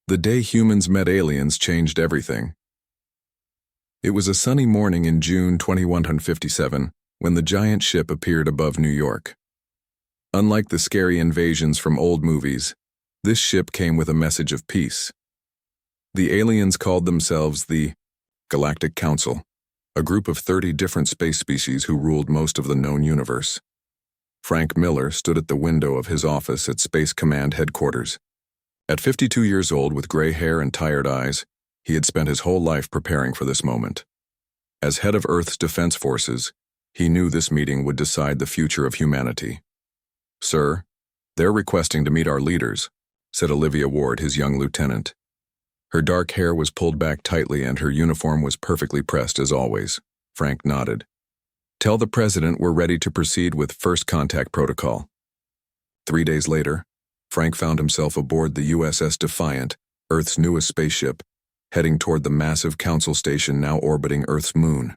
The day humans met aliens changed everything. It was a sunny morning in June 2157 when the giant ship appeared above New York. Unlike the scary invasions from old movies, this ship came with a message of peace. The aliens called themselves the Galactic Council, a group of 30 different space species who ruled most of the known universe. Frank Miller stood at the window of his office at Space Command headquarters. At 52 years old with gray hair and tired eyes, he had spent his whole life preparing for this moment. As head of Earth's defense forces, he knew this meeting would decide the future of humanity. "Sir, they're requesting to meet our leaders," said Olivia Ward, his young lieutenant. Her dark hair was pulled back tightly and her uniform was perfectly pressed as always. Frank nodded. "Tell the president we're ready to proceed with first contact protocol." 3 days later, Frank found himself aboard the USS Defiant, Earth's newest spaceship, heading toward the massive council station now orbiting Earth's moon.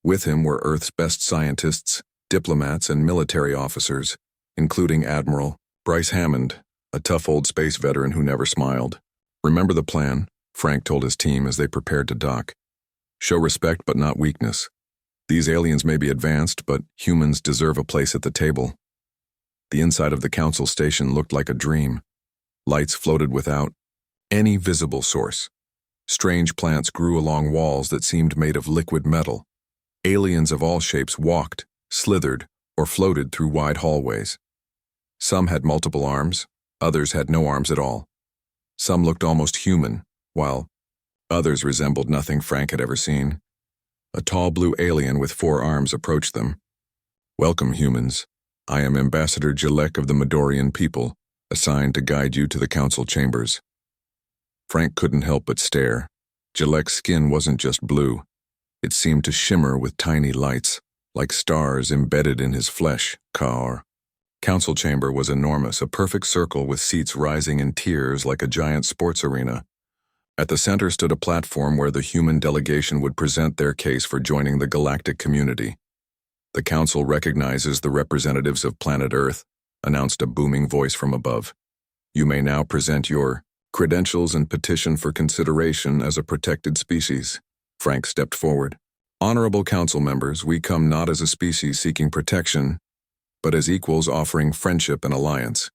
With him were Earth's best scientists, diplomats, and military officers, including Admiral Bryce Hammond, a tough old space veteran who never smiled. "Remember the plan," Frank told his team as they prepared to dock. "Show respect but not weakness. These aliens may be advanced, but humans deserve a place at the table." The inside of the council station looked like a dream. Lights floated without any visible source. Strange plants grew along walls that seemed made of liquid metal. Aliens of all shapes walked, slithered, or floated through wide hallways. Some had multiple arms, others had no arms at all. Some looked almost human, while others resembled nothing Frank had ever seen. A tall blue alien with 4 arms approached them. "Welcome, humans. I am Ambassador Jalek of the Midorian people, assigned to guide you to the council chambers." Frank couldn't help but stare. Jalek's skin wasn't just blue. It seemed to shimmer with tiny lights, like stars embedded in his flesh. Council chamber was enormous, a perfect circle with seats rising in tiers like a giant sports arena. At the center stood a platform where the human delegation would present their case for joining the galactic community. "The council recognizes the representatives of planet Earth," announced a booming voice from above. "You may now present your credentials and petition for consideration as a protected species." Frank stepped forward. "Honorable council members, we come not as a species seeking protection, but as equals offering friendship and alliance.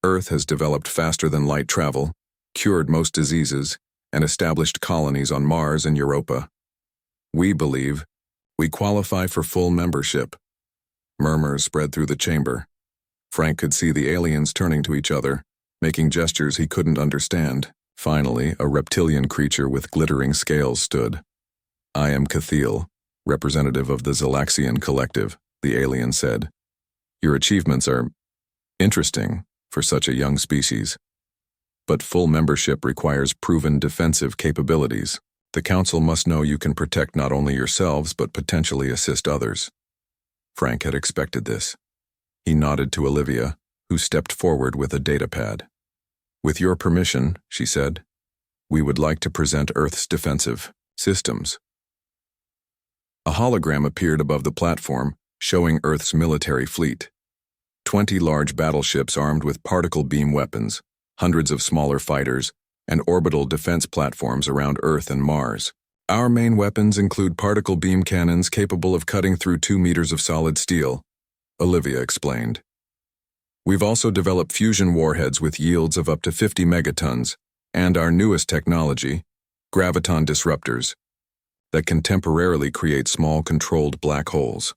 Earth has developed faster than light travel, cured most diseases, and established colonies on Mars and Europa. We believe we qualify for full membership." Murmurs spread through the chamber. Frank could see the aliens turning to each other, making gestures he couldn't understand. Finally, a reptilian creature with glittering scales stood. "I am Cathiel, representative of the Zalaxian Collective," the alien said. "Your achievements are interesting for such a young species, but full membership requires proven defensive capabilities. The council must know you can protect not only yourselves but potentially assist others." Frank had expected this. He nodded to Olivia, who stepped forward with a datapad. "With your permission," she said, "we would like to present Earth's defensive systems." A hologram appeared above the platform, showing Earth's military fleet. 20 large battleships armed with particle beam weapons, hundreds of smaller fighters, and orbital defense platforms around Earth and Mars. "Our main weapons include particle beam cannons capable of cutting through 2 meters of solid steel," Olivia explained. "We've also developed fusion warheads with yields of up to 50 megatons, and our newest technology, graviton disruptors, that can temporarily create small controlled black holes."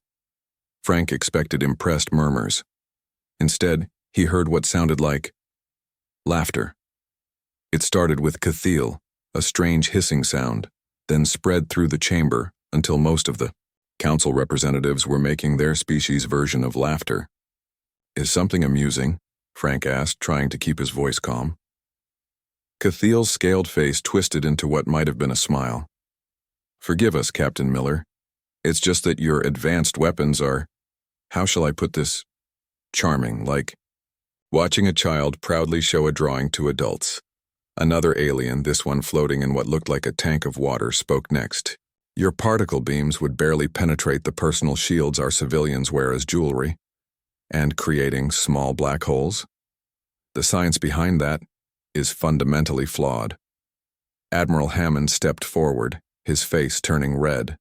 Frank expected impressed murmurs. Instead, he heard what sounded like laughter. It started with Cathiel, a strange hissing sound, then spread through the chamber until most of the council representatives were making their species' version of laughter. "Is something amusing?" Frank asked, trying to keep his voice calm. Cathiel's scaled face twisted into what might have been a smile. "Forgive us, Captain Miller. It's just that your advanced weapons are, how shall I put this, charming, like watching a child proudly show a drawing to adults." Another alien, this one floating in what looked like a tank of water, spoke next. "Your particle beams would barely penetrate the personal shields our civilians wear as jewelry. And creating small black holes? The science behind that is fundamentally flawed. Admiral Hammond stepped forward, his face turning red.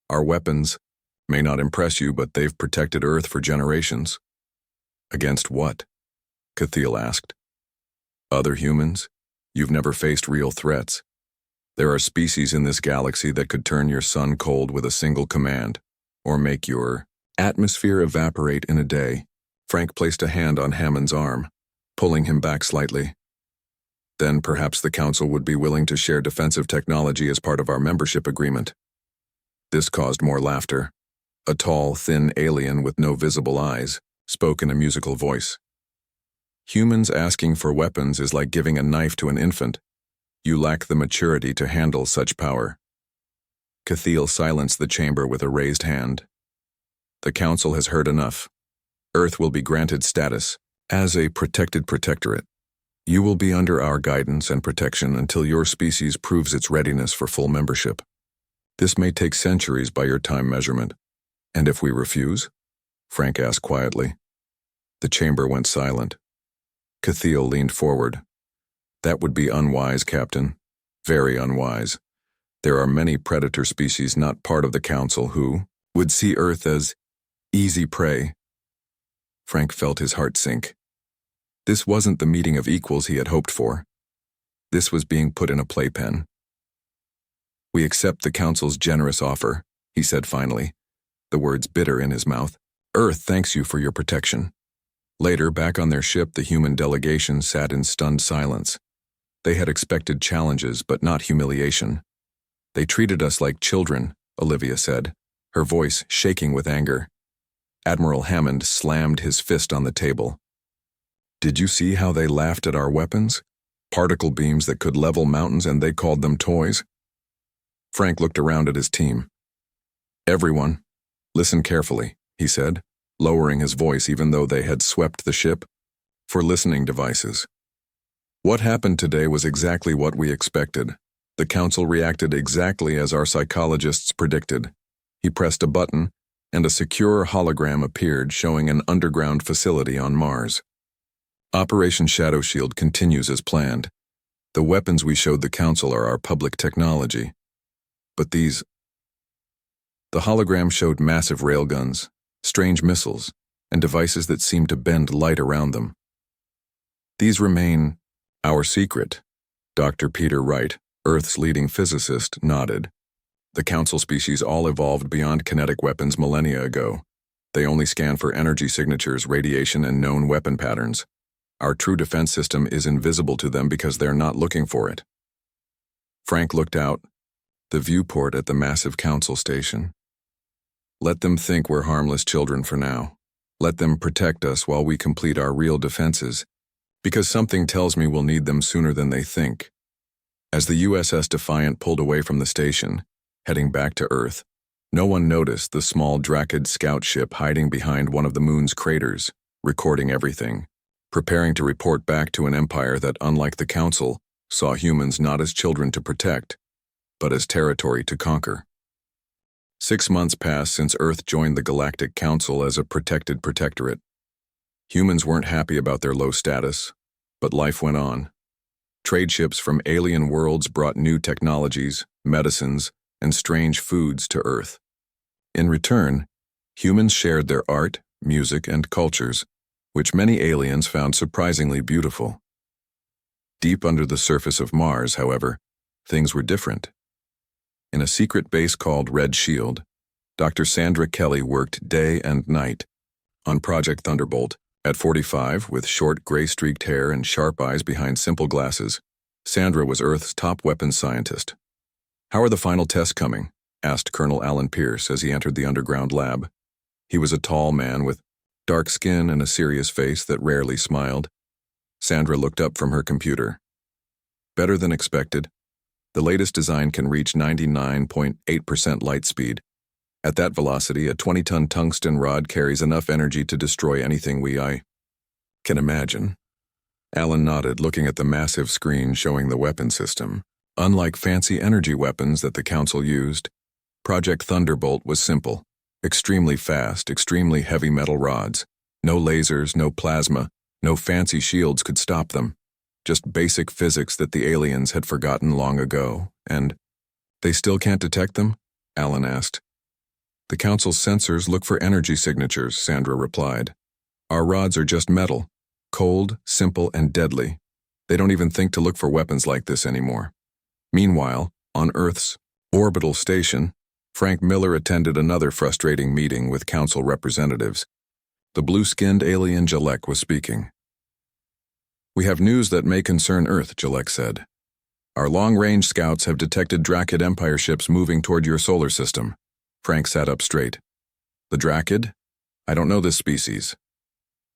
Our weapons may not impress you, but they've protected Earth for generations. Against what? Cathiel asked. Other humans? You've never faced real threats. There are species in this galaxy that could turn your sun cold with a single command, or make your atmosphere evaporate in a day. Frank placed a hand on Hammond's arm, pulling him back slightly. Then perhaps the Council would be willing to share defensive technology as part of our membership agreement. This caused more laughter. A tall, thin alien with no visible eyes spoke in a musical voice. Humans asking for weapons is like giving a knife to an infant. You lack the maturity to handle such power. Cathiel silenced the chamber with a raised hand. The Council has heard enough. Earth will be granted status as a protected protectorate. You will be under our guidance and protection until your species proves its readiness for full membership. This may take centuries by your time measurement. And if we refuse? Frank asked quietly. The chamber went silent. Cathiel leaned forward. That would be unwise, Captain. Very unwise. There are many predator species not part of the Council who would see Earth as easy prey. Frank felt his heart sink. This wasn't the meeting of equals he had hoped for. This was being put in a playpen. We accept the Council's generous offer, he said finally, the words bitter in his mouth. Earth thanks you for your protection. Later, back on their ship, the human delegation sat in stunned silence. They had expected challenges, but not humiliation. They treated us like children, Olivia said, her voice shaking with anger. Admiral Hammond slammed his fist on the table. Did you see how they laughed at our weapons? Particle beams that could level mountains, and they called them toys? Frank looked around at his team. Everyone, listen carefully, he said, lowering his voice even though they had swept the ship. For listening devices. What happened today was exactly what we expected. The Council reacted exactly as our psychologists predicted. He pressed a button, and a secure hologram appeared showing an underground facility on Mars. Operation Shadow Shield continues as planned. The weapons we showed the Council are our public technology. But these... The hologram showed massive railguns, strange missiles, and devices that seemed to bend light around them. These remain our secret. Dr. Peter Wright, Earth's leading physicist, nodded. The Council species all evolved beyond kinetic weapons millennia ago. They only scan for energy signatures, radiation, and known weapon patterns. Our true defense system is invisible to them because they're not looking for it. Frank looked out, the viewport at the massive Council station. Let them think we're harmless children for now. Let them protect us while we complete our real defenses, because something tells me we'll need them sooner than they think. As the USS Defiant pulled away from the station, heading back to Earth, no one noticed the small Drakid scout ship hiding behind one of the moon's craters, recording everything, preparing to report back to an empire that, unlike the Council, saw humans not as children to protect, but as territory to conquer. 6 months passed since Earth joined the Galactic Council as a protected protectorate. Humans weren't happy about their low status, but life went on. Trade ships from alien worlds brought new technologies, medicines, and strange foods to Earth. In return, humans shared their art, music, and cultures, which many aliens found surprisingly beautiful. Deep under the surface of Mars, however, things were different. In a secret base called Red Shield, Dr. Sandra Kelly worked day and night on Project Thunderbolt. At 45, with short gray-streaked hair and sharp eyes behind simple glasses, Sandra was Earth's top weapons scientist. "How are the final tests coming?" asked Colonel Alan Pierce as he entered the underground lab. He was a tall man with dark skin and a serious face that rarely smiled. Sandra looked up from her computer. "Better than expected. The latest design can reach 99.8% light speed. At that velocity, a 20-ton tungsten rod carries enough energy to destroy anything I can imagine." Alan nodded, looking at the massive screen showing the weapon system. Unlike fancy energy weapons that the Council used, Project Thunderbolt was simple, extremely fast, extremely heavy metal rods. No lasers, no plasma, no fancy shields could stop them. just basic physics that the aliens had forgotten long ago, and they still can't detect them? Alan asked. The Council's sensors look for energy signatures, Sandra replied. Our rods are just metal, cold, simple, and deadly. They don't even think to look for weapons like this anymore. Meanwhile, on Earth's orbital station, Frank Miller attended another frustrating meeting with Council representatives. The blue-skinned alien Jalek was speaking. We have news that may concern Earth, Jalek said. Our long-range scouts have detected Drakid Empire ships moving toward your solar system. Frank sat up straight. The Drakid? I don't know this species.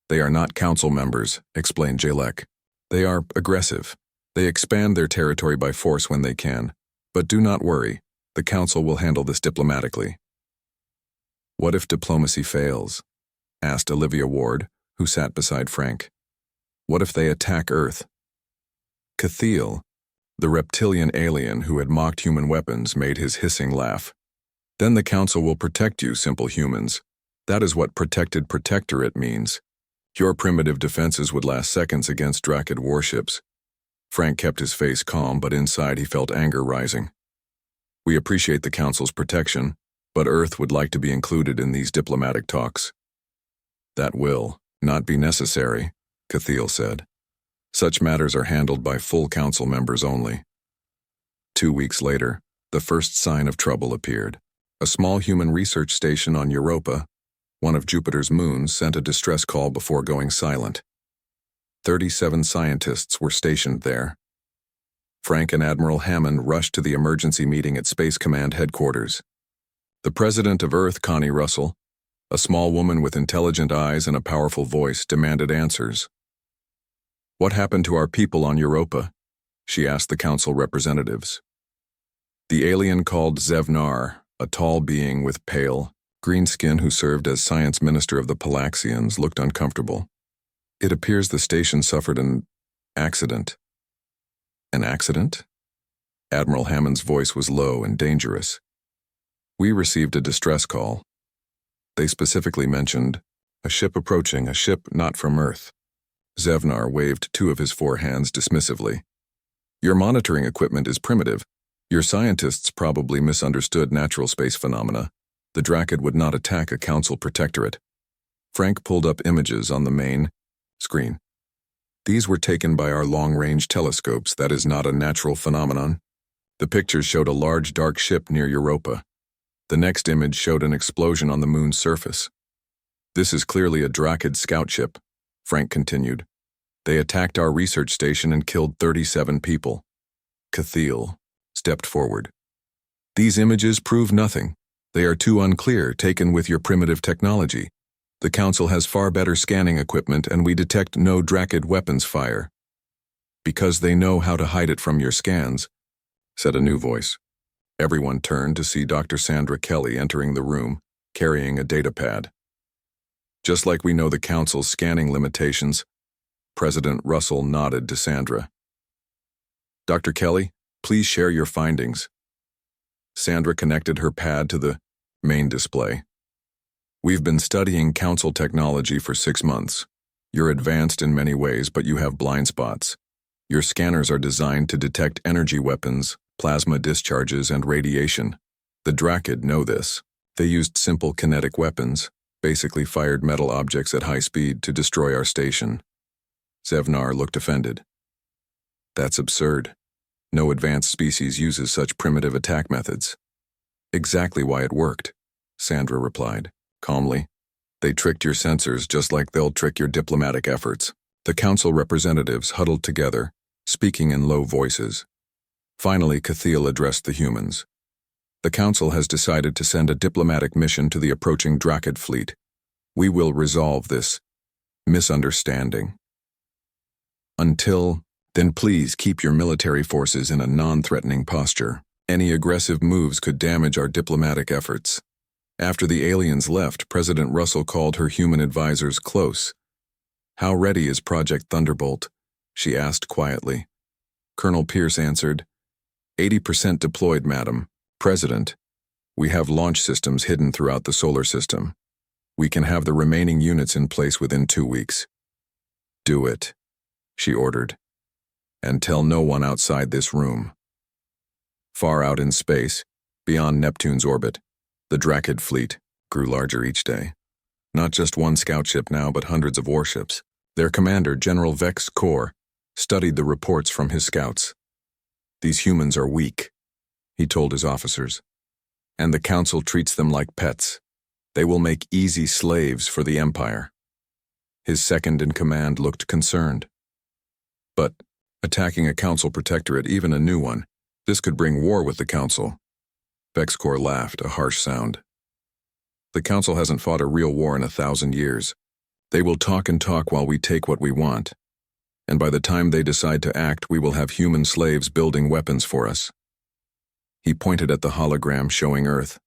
They are not Council members, explained Jalek. They are aggressive. They expand their territory by force when they can. But do not worry. The Council will handle this diplomatically. What if diplomacy fails? Asked Olivia Ward, who sat beside Frank. What if they attack Earth? Cathiel, the reptilian alien who had mocked human weapons, made his hissing laugh. Then the Council will protect you, simple humans. That is what protected protectorate means. Your primitive defenses would last seconds against Drakid warships. Frank kept his face calm, but inside he felt anger rising. We appreciate the Council's protection, but Earth would like to be included in these diplomatic talks. That will not be necessary, Cathiel said. Such matters are handled by full Council members only. 2 weeks later, the first sign of trouble appeared. A small human research station on Europa, one of Jupiter's moons, sent a distress call before going silent. 37 scientists were stationed there. Frank and Admiral Hammond rushed to the emergency meeting at Space Command headquarters. The president of Earth, Connie Russell, a small woman with intelligent eyes and a powerful voice, demanded answers. What happened to our people on Europa? She asked the Council representatives. The alien called Zevnar, a tall being with pale, green skin who served as science minister of the Palaxians, looked uncomfortable. It appears the station suffered an accident. An accident? Admiral Hammond's voice was low and dangerous. We received a distress call. They specifically mentioned a ship approaching, a ship not from Earth. Zevnar waved 2 of his 4 hands dismissively. Your monitoring equipment is primitive. Your scientists probably misunderstood natural space phenomena. The Drakid would not attack a Council protectorate. Frank pulled up images on the main screen. These were taken by our long-range telescopes. That is not a natural phenomenon. The pictures showed a large dark ship near Europa. The next image showed an explosion on the moon's surface. This is clearly a Drakid scout ship, Frank continued. They attacked our research station and killed 37 people. Cathiel stepped forward. These images prove nothing. They are too unclear, taken with your primitive technology. The Council has far better scanning equipment, and we detect no Drakid weapons fire. Because they know how to hide it from your scans, said a new voice. Everyone turned to see Dr. Sandra Kelly entering the room, carrying a data pad. Just like we know the Council's scanning limitations, President Russell nodded to Sandra. Dr. Kelly, please share your findings. Sandra connected her pad to the main display. We've been studying Council technology for 6 months. You're advanced in many ways, but you have blind spots. Your scanners are designed to detect energy weapons, plasma discharges, and radiation. The Drakid know this. They used simple kinetic weapons, basically fired metal objects at high speed to destroy our station. Zevnar looked offended. That's absurd. No advanced species uses such primitive attack methods. Exactly why it worked, Sandra replied, calmly. They tricked your sensors just like they'll trick your diplomatic efforts. The Council representatives huddled together, speaking in low voices. Finally, Cathiel addressed the humans. The Council has decided to send a diplomatic mission to the approaching Drakid fleet. We will resolve this misunderstanding. Until then, please keep your military forces in a non-threatening posture. Any aggressive moves could damage our diplomatic efforts. After the aliens left, President Russell called her human advisors close. How ready is Project Thunderbolt? She asked quietly. Colonel Pierce answered, 80% deployed, Madam. President, we have launch systems hidden throughout the solar system. We can have the remaining units in place within 2 weeks. Do it, she ordered. and tell no one outside this room. Far out in space, beyond Neptune's orbit, the Drakid fleet grew larger each day. Not just one scout ship now, but hundreds of warships. Their commander, General Vex Kor, studied the reports from his scouts. "These humans are weak," he told his officers, "and the Council treats them like pets. They will make easy slaves for the Empire." His second-in-command looked concerned. But attacking a Council protectorate, even a new one, this could bring war with the Council. Vex Kor laughed, a harsh sound. "The Council hasn't fought a real war in 1,000 years. They will talk and talk while we take what we want. And by the time they decide to act, we will have human slaves building weapons for us." He pointed at the hologram showing Earth.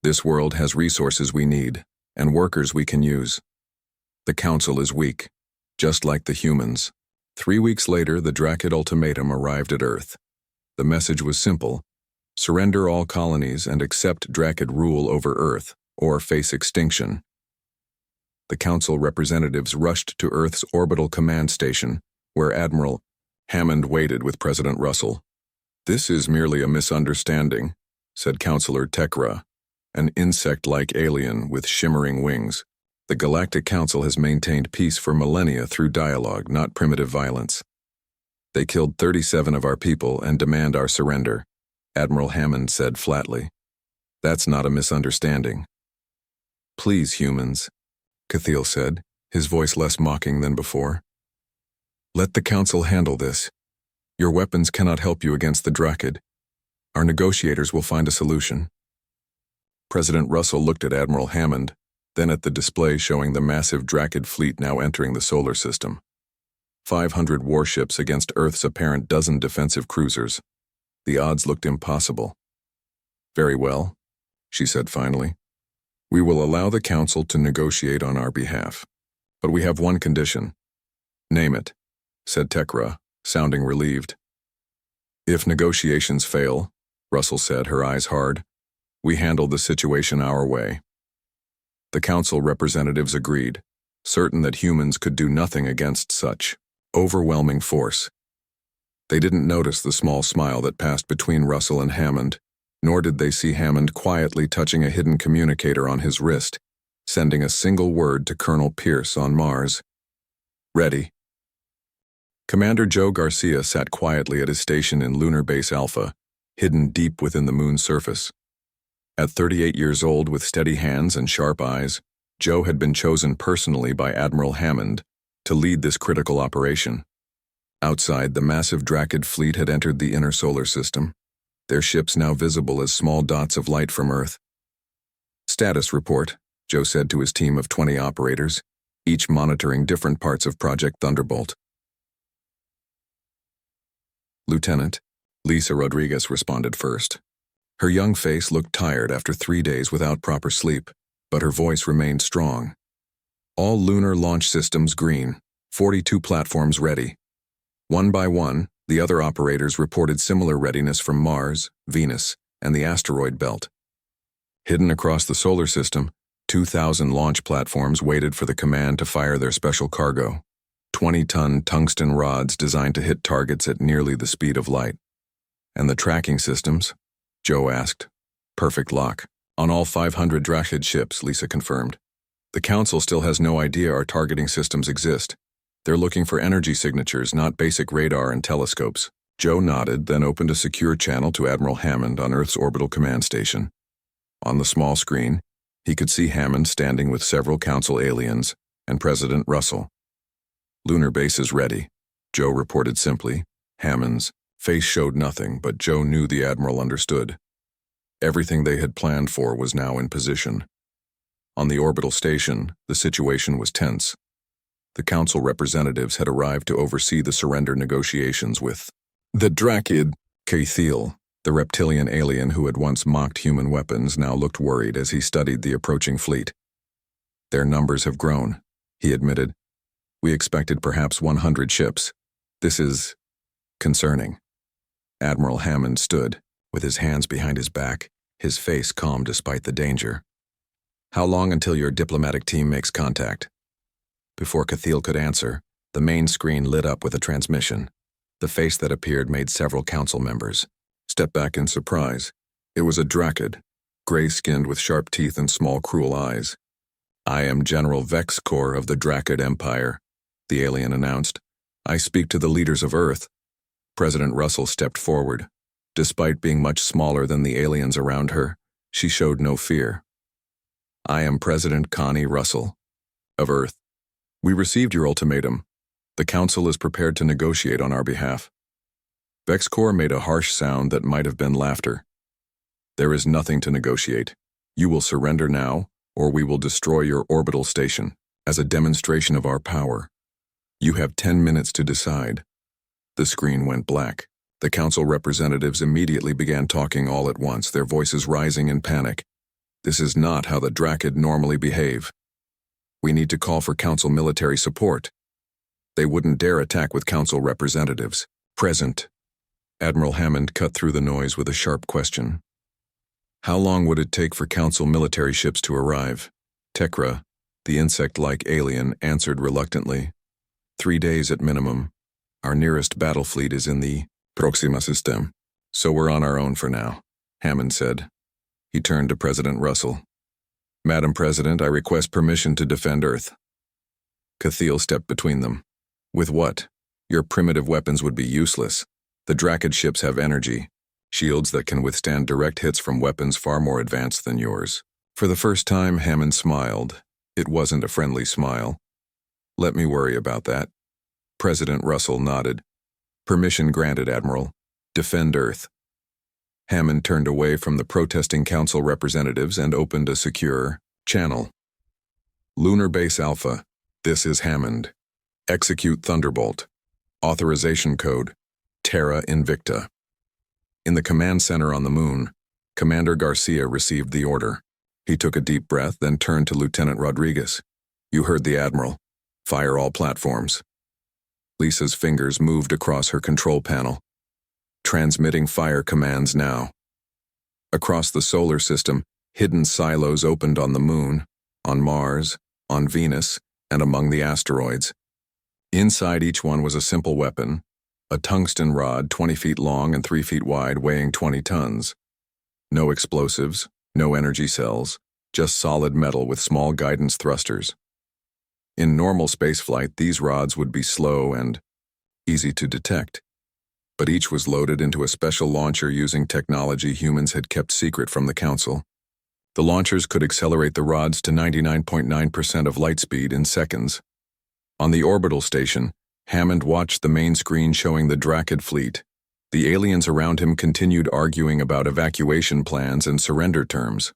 "This world has resources we need, and workers we can use. The Council is weak, just like the humans." 3 weeks later, the Drakid ultimatum arrived at Earth. The message was simple: surrender all colonies and accept Drakid rule over Earth, or face extinction. The Council representatives rushed to Earth's orbital command station, where Admiral Hammond waited with President Russell. "This is merely a misunderstanding," said Counselor Tekra, an insect-like alien with shimmering wings. "The Galactic Council has maintained peace for millennia through dialogue, not primitive violence. They killed 37 of our people and demand our surrender," Admiral Hammond said flatly. "That's not a misunderstanding." "Please, humans," Cathiel said, his voice less mocking than before. "Let the Council handle this. Your weapons cannot help you against the Drakid. Our negotiators will find a solution." President Russell looked at Admiral Hammond, then at the display showing the massive Drakid fleet now entering the solar system. 500 warships against Earth's apparent dozen defensive cruisers. The odds looked impossible. "Very well," she said finally. "We will allow the Council to negotiate on our behalf. But we have one condition." "Name it," said Tekra, sounding relieved. "If negotiations fail," Russell said, her eyes hard, "we handle the situation our way." The Council representatives agreed, certain that humans could do nothing against such overwhelming force. They didn't notice the small smile that passed between Russell and Hammond, nor did they see Hammond quietly touching a hidden communicator on his wrist, sending a single word to Colonel Pierce on Mars. "Ready." Commander Joe Garcia sat quietly at his station in Lunar Base Alpha, hidden deep within the moon's surface. At 38 years old, with steady hands and sharp eyes, Joe had been chosen personally by Admiral Hammond to lead this critical operation. Outside, the massive Drakid fleet had entered the inner solar system, their ships now visible as small dots of light from Earth. "Status report," Joe said to his team of 20 operators, each monitoring different parts of Project Thunderbolt. "Lieutenant," Lisa Rodriguez responded first. Her young face looked tired after 3 days without proper sleep, but her voice remained strong. "All lunar launch systems green, 42 platforms ready." One by one, the other operators reported similar readiness from Mars, Venus, and the asteroid belt. Hidden across the solar system, 2,000 launch platforms waited for the command to fire their special cargo, 20-ton tungsten rods designed to hit targets at nearly the speed of light. "And the tracking systems?" Joe asked. "Perfect lock. On all 500 Drakid ships," Lisa confirmed. "The Council still has no idea our targeting systems exist. They're looking for energy signatures, not basic radar and telescopes." Joe nodded, then opened a secure channel to Admiral Hammond on Earth's orbital command station. On the small screen, he could see Hammond standing with several Council aliens and President Russell. "Lunar base is ready," Joe reported simply. Hammond's face showed nothing, but Joe knew the Admiral understood. Everything they had planned for was now in position. On the orbital station, the situation was tense. The Council representatives had arrived to oversee the surrender negotiations with the Drakid. Cathiel, the reptilian alien who had once mocked human weapons, now looked worried as he studied the approaching fleet. "Their numbers have grown," he admitted. "We expected perhaps 100 ships. This is concerning." Admiral Hammond stood, with his hands behind his back, his face calm despite the danger. "How long until your diplomatic team makes contact?" Before Cathiel could answer, the main screen lit up with a transmission. The face that appeared made several council members step back in surprise. It was a Drakid, gray-skinned with sharp teeth and small cruel eyes. "I am General Vexcor of the Drakid Empire," the alien announced. "I speak to the leaders of Earth." President Russell stepped forward. Despite being much smaller than the aliens around her, she showed no fear. "I am President Connie Russell of Earth. We received your ultimatum. The Council is prepared to negotiate on our behalf." Vexcor made a harsh sound that might have been laughter. "There is nothing to negotiate. You will surrender now, or we will destroy your orbital station as a demonstration of our power. You have 10 minutes to decide." The screen went black. The council representatives immediately began talking all at once, their voices rising in panic. "This is not how the Drakid normally behave. We need to call for council military support. They wouldn't dare attack with council representatives present." Admiral Hammond cut through the noise with a sharp question. "How long would it take for council military ships to arrive?" Tekra, the insect-like alien, answered reluctantly. 3 days at minimum. Our nearest battle fleet is in the Proxima system, so we're on our own for now," Hammond said. He turned to President Russell. "Madam President, I request permission to defend Earth." Cathiel stepped between them. "With what? Your primitive weapons would be useless. The Drakid ships have energy, shields that can withstand direct hits from weapons far more advanced than yours." For the first time, Hammond smiled. It wasn't a friendly smile. "Let me worry about that." President Russell nodded. "Permission granted, Admiral. Defend Earth." Hammond turned away from the protesting council representatives and opened a secure channel. "Lunar Base Alpha, this is Hammond. Execute Thunderbolt. Authorization code, Terra Invicta." In the command center on the moon, Commander Garcia received the order. He took a deep breath, then turned to Lieutenant Rodriguez. "You heard the Admiral. Fire all platforms." Lisa's fingers moved across her control panel. "Transmitting fire commands now." Across the solar system, hidden silos opened on the moon, on Mars, on Venus, and among the asteroids. Inside each one was a simple weapon, a tungsten rod 20 feet long and 3 feet wide, weighing 20 tons. No explosives, no energy cells, just solid metal with small guidance thrusters. In normal spaceflight, these rods would be slow and easy to detect, but each was loaded into a special launcher using technology humans had kept secret from the Council. The launchers could accelerate the rods to 99.9% of light speed in seconds. On the orbital station, Hammond watched the main screen showing the Drakid fleet. The aliens around him continued arguing about evacuation plans and surrender terms.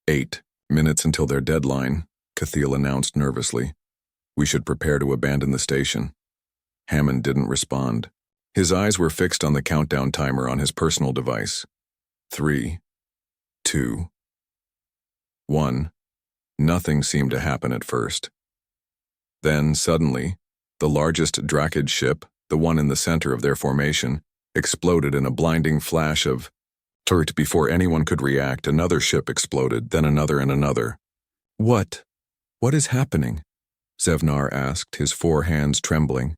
8 minutes until their deadline, Cathiel announced nervously. "We should prepare to abandon the station." Hammond didn't respond. His eyes were fixed on the countdown timer on his personal device. 3, 2, 1. Nothing seemed to happen at first. Then, suddenly, the largest Drakid ship, the one in the center of their formation, exploded in a blinding flash of turret. Before anyone could react, another ship exploded, then another and another. What is happening?" Zevnar asked, his 4 hands trembling.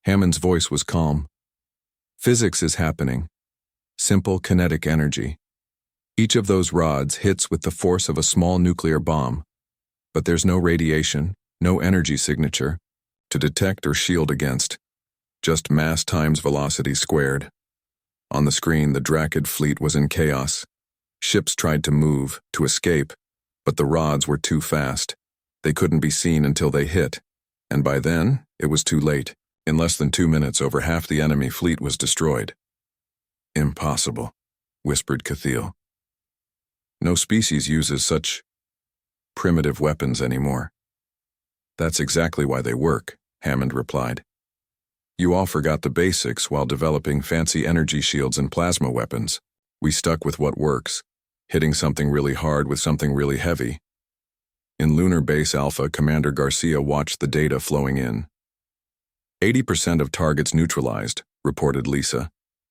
Hammond's voice was calm. "Physics is happening. Simple kinetic energy. Each of those rods hits with the force of a small nuclear bomb, but there's no radiation, no energy signature to detect or shield against. Just mass times velocity squared." On the screen, the Drakid fleet was in chaos. Ships tried to move, to escape, but the rods were too fast. They couldn't be seen until they hit, and by then, it was too late. In less than 2 minutes, over half the enemy fleet was destroyed. "Impossible," whispered Cathiel. "No species uses such primitive weapons anymore." "That's exactly why they work," Hammond replied. "You all forgot the basics while developing fancy energy shields and plasma weapons. We stuck with what works, hitting something really hard with something really heavy." In Lunar Base Alpha, Commander Garcia watched the data flowing in. 80% of targets neutralized, reported Lisa.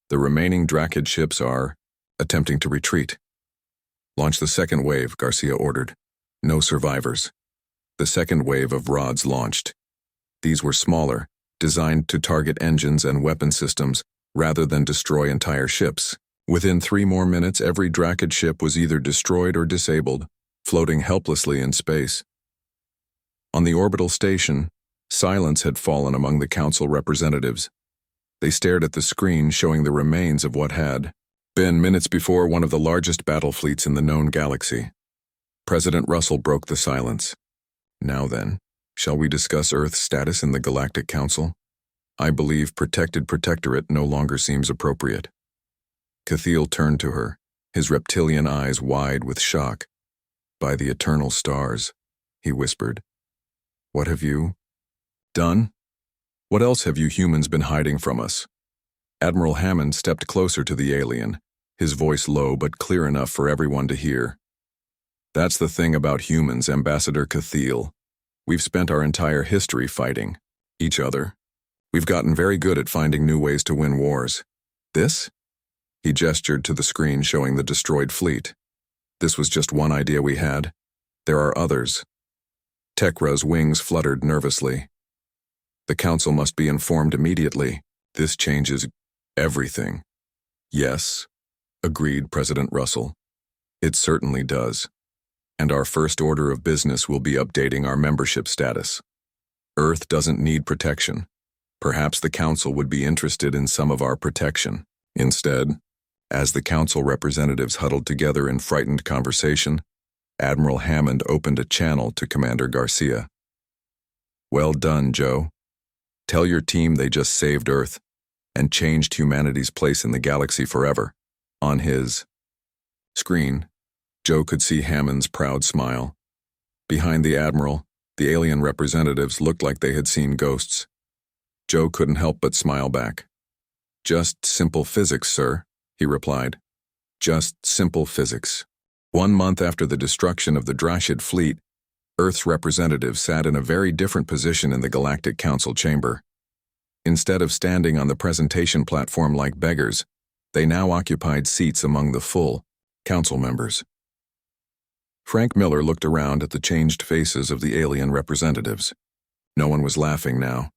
The remaining Drakid ships are attempting to retreat. "Launch the second wave," Garcia ordered. No survivors. The second wave of rods launched. These were smaller, designed to target engines and weapon systems rather than destroy entire ships. Within 3 more minutes, every Drakid ship was either destroyed or disabled, floating helplessly in space. On the orbital station, silence had fallen among the council representatives. They stared at the screen showing the remains of what had been minutes before one of the largest battle fleets in the known galaxy. President Russell broke the silence. Now then, shall we discuss Earth's status in the Galactic Council? I believe protected protectorate no longer seems appropriate. Cathiel turned to her, his reptilian eyes wide with shock. By the eternal stars, he whispered. What have you done? What else have you humans been hiding from us? Admiral Hammond stepped closer to the alien, his voice low but clear enough for everyone to hear. That's the thing about humans, Ambassador Cathiel. We've spent our entire history fighting each other. We've gotten very good at finding new ways to win wars. This? He gestured to the screen showing the destroyed fleet. This was just one idea we had. There are others. Tekra's wings fluttered nervously. The council must be informed immediately. This changes everything. Yes, agreed President Russell. It certainly does. And our first order of business will be updating our membership status. Earth doesn't need protection. Perhaps the council would be interested in some of our protection. Instead, as the council representatives huddled together in frightened conversation, Admiral Hammond opened a channel to Commander Garcia. Well done, Joe. Tell your team they just saved Earth and changed humanity's place in the galaxy forever. On his screen, Joe could see Hammond's proud smile. Behind the Admiral, the alien representatives looked like they had seen ghosts. Joe couldn't help but smile back. Just simple physics, sir, he replied. Just simple physics. 1 month after the destruction of the Drakid fleet, Earth's representatives sat in a very different position in the Galactic Council chamber. Instead of standing on the presentation platform like beggars, they now occupied seats among the full council members. Frank Miller looked around at the changed faces of the alien representatives. No one was laughing now.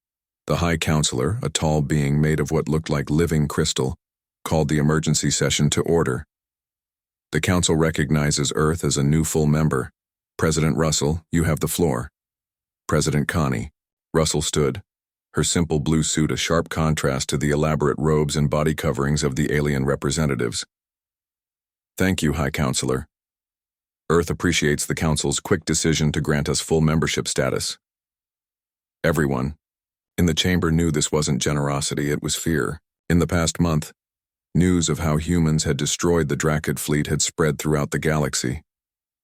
The High Counselor, a tall being made of what looked like living crystal, called the emergency session to order. The council recognizes Earth as a new full member. President Russell, you have the floor. President Connie. Russell stood, her simple blue suit a sharp contrast to the elaborate robes and body coverings of the alien representatives. Thank you, High Counselor. Earth appreciates the council's quick decision to grant us full membership status. Everyone in the chamber knew this wasn't generosity, it was fear. In the past month, news of how humans had destroyed the Drakid fleet had spread throughout the galaxy.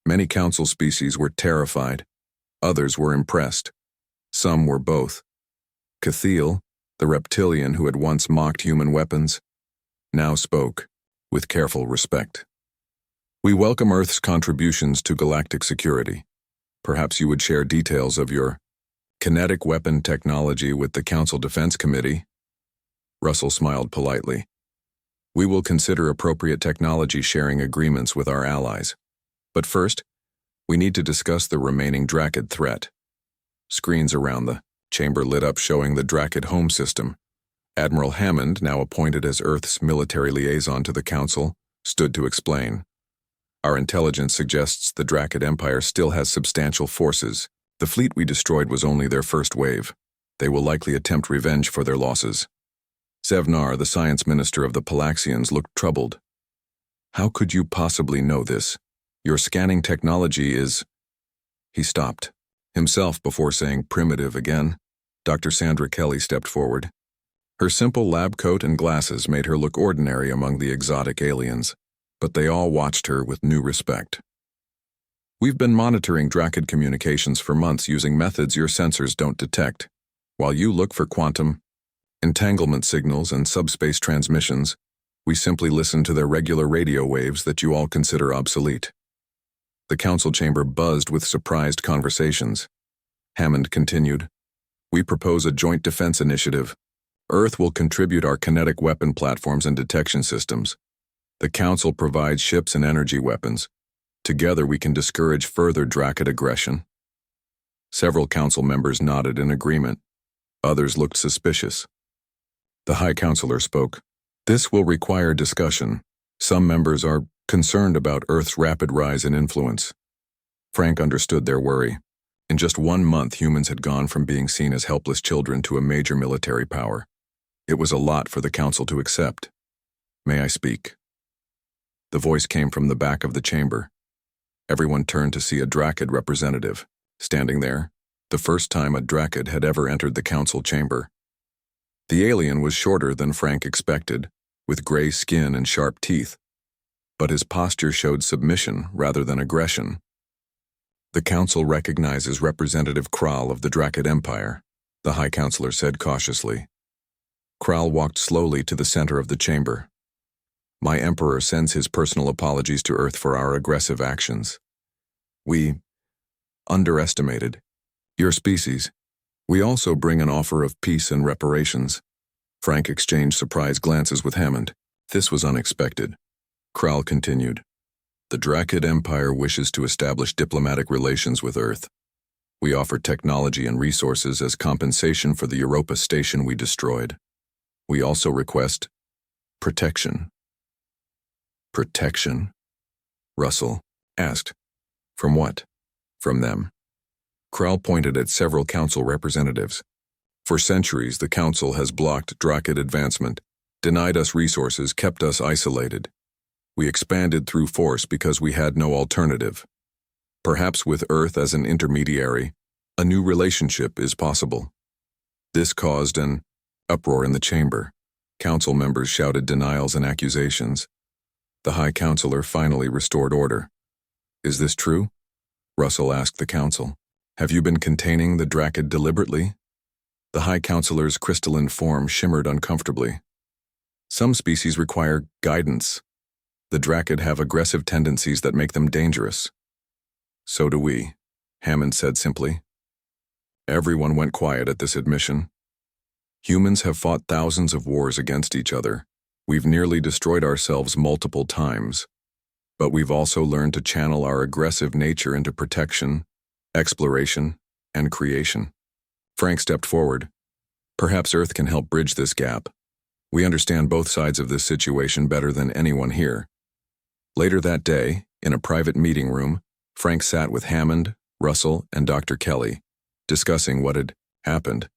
Many council species were terrified. Others were impressed. Some were both. Cathiel, the reptilian who had once mocked human weapons, now spoke with careful respect. We welcome Earth's contributions to galactic security. Perhaps you would share details of your kinetic weapon technology with the Council Defense Committee. Russell smiled politely. We will consider appropriate technology sharing agreements with our allies. But first, we need to discuss the remaining Drakid threat. Screens around the chamber lit up showing the Drakid home system. Admiral Hammond, now appointed as Earth's military liaison to the Council, stood to explain. Our intelligence suggests the Drakid Empire still has substantial forces. The fleet we destroyed was only their first wave. They will likely attempt revenge for their losses. Zevnar, the science minister of the Palaxians, looked troubled. How could you possibly know this? Your scanning technology is... He stopped, himself before saying primitive again. Dr. Sandra Kelly stepped forward. Her simple lab coat and glasses made her look ordinary among the exotic aliens, but they all watched her with new respect. We've been monitoring Drakid communications for months using methods your sensors don't detect. While you look for quantum entanglement signals and subspace transmissions, we simply listen to their regular radio waves that you all consider obsolete. The council chamber buzzed with surprised conversations. Hammond continued, We propose a joint defense initiative. Earth will contribute our kinetic weapon platforms and detection systems. The council provides ships and energy weapons. Together we can discourage further Drakid aggression. Several council members nodded in agreement. Others looked suspicious. The High Counselor spoke. This will require discussion. Some members are concerned about Earth's rapid rise in influence. Frank understood their worry. In just 1 month, humans had gone from being seen as helpless children to a major military power. It was a lot for the council to accept. May I speak? The voice came from the back of the chamber. Everyone turned to see a Drakid representative, standing there, the first time a Drakid had ever entered the council chamber. The alien was shorter than Frank expected, with gray skin and sharp teeth, but his posture showed submission rather than aggression. The council recognizes Representative Kral of the Drakid Empire, the High Counselor said cautiously. Kral walked slowly to the center of the chamber. My Emperor sends his personal apologies to Earth for our aggressive actions. We underestimated your species. We also bring an offer of peace and reparations. Frank exchanged surprised glances with Hammond. This was unexpected. Kral continued. The Drakid Empire wishes to establish diplomatic relations with Earth. We offer technology and resources as compensation for the Europa station we destroyed. We also request protection. Protection? Russell asked. From what? From them. Kral pointed at several council representatives. For centuries, the council has blocked Drakid advancement, denied us resources, kept us isolated. We expanded through force because we had no alternative. Perhaps with Earth as an intermediary, a new relationship is possible. This caused an uproar in the chamber. Council members shouted denials and accusations. The High Counselor finally restored order. Is this true? Russell asked the council. Have you been containing the Drakid deliberately? The High Counselor's crystalline form shimmered uncomfortably. Some species require guidance. The Drakid have aggressive tendencies that make them dangerous. So do we, Hammond said simply. Everyone went quiet at this admission. Humans have fought thousands of wars against each other. We've nearly destroyed ourselves multiple times. But we've also learned to channel our aggressive nature into protection, exploration, and creation. Frank stepped forward. Perhaps Earth can help bridge this gap. We understand both sides of this situation better than anyone here. Later that day, in a private meeting room, Frank sat with Hammond, Russell, and Dr. Kelly, discussing what had happened.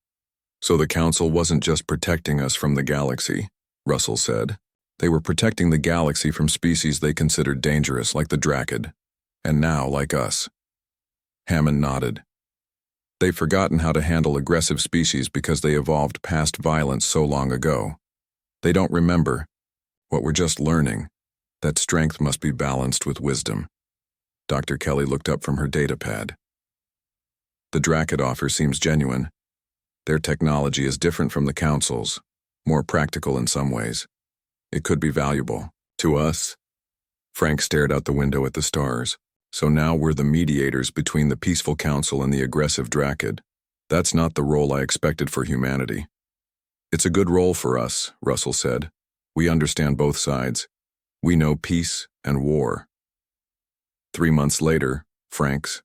So the council wasn't just protecting us from the galaxy, Russell said. They were protecting the galaxy from species they considered dangerous, like the Drakid, and now like us. Hammond nodded. They've forgotten how to handle aggressive species because they evolved past violence so long ago. They don't remember, what we're just learning, that strength must be balanced with wisdom. Dr. Kelly looked up from her datapad. The Drakid offer seems genuine. Their technology is different from the Council's, more practical in some ways. It could be valuable. To us? Frank stared out the window at the stars. So now we're the mediators between the peaceful Council and the aggressive Drakid. That's not the role I expected for humanity. It's a good role for us, Russell said. We understand both sides. We know peace and war. 3 months later, Franks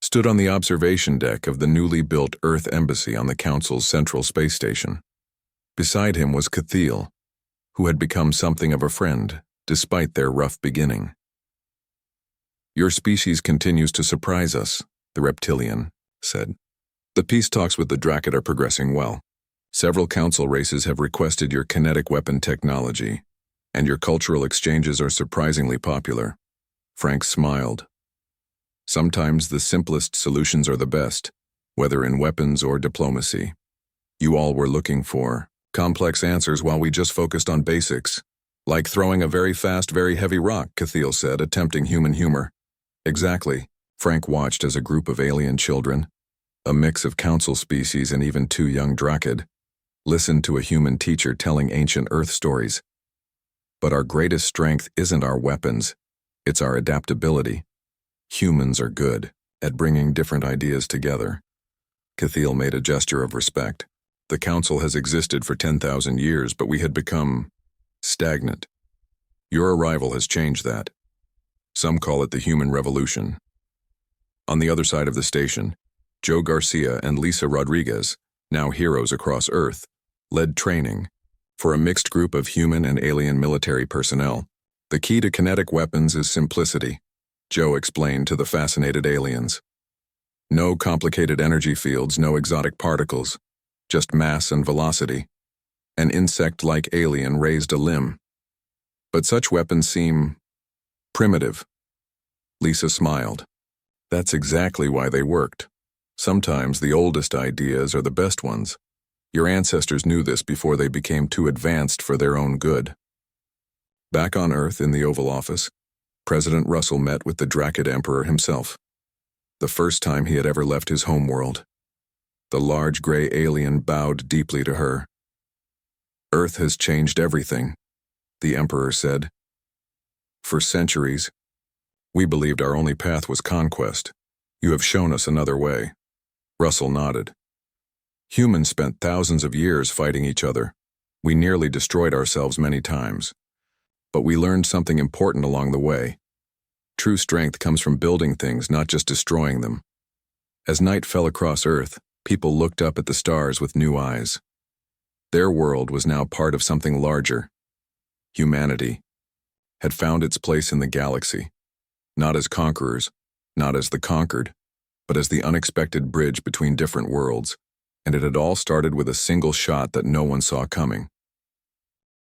stood on the observation deck of the newly built Earth Embassy on the Council's central space station. Beside him was Cathiel, who had become something of a friend, despite their rough beginning. Your species continues to surprise us, the reptilian said. The peace talks with the Drakid are progressing well. Several Council races have requested your kinetic weapon technology, and your cultural exchanges are surprisingly popular. Frank smiled. Sometimes the simplest solutions are the best, whether in weapons or diplomacy. You all were looking for complex answers while we just focused on basics. Like throwing a very fast, very heavy rock, Cathiel said, attempting human humor. Exactly. Frank watched as a group of alien children, a mix of Council species and even 2 young Drakid, listened to a human teacher telling ancient Earth stories. But our greatest strength isn't our weapons, it's our adaptability. Humans are good at bringing different ideas together. Cathiel made a gesture of respect. The Council has existed for 10,000 years, but we had become stagnant. Your arrival has changed that. Some call it the human revolution. On the other side of the station, Joe Garcia and Lisa Rodriguez, now heroes across Earth, led training for a mixed group of human and alien military personnel. The key to kinetic weapons is simplicity, Joe explained to the fascinated aliens. No complicated energy fields, no exotic particles, just mass and velocity. An insect-like alien raised a limb. But such weapons seem primitive. Lisa smiled. That's exactly why they worked. Sometimes the oldest ideas are the best ones. Your ancestors knew this before they became too advanced for their own good. Back on Earth in the Oval Office, President Russell met with the Drakid Emperor himself. The first time he had ever left his homeworld. The large gray alien bowed deeply to her. Earth has changed everything, the Emperor said. For centuries, we believed our only path was conquest. You have shown us another way. Russell nodded. Humans spent thousands of years fighting each other. We nearly destroyed ourselves many times. But we learned something important along the way. True strength comes from building things, not just destroying them. As night fell across Earth, people looked up at the stars with new eyes. Their world was now part of something larger. Humanity had found its place in the galaxy, not as conquerors, not as the conquered, but as the unexpected bridge between different worlds, and it had all started with a single shot that no one saw coming.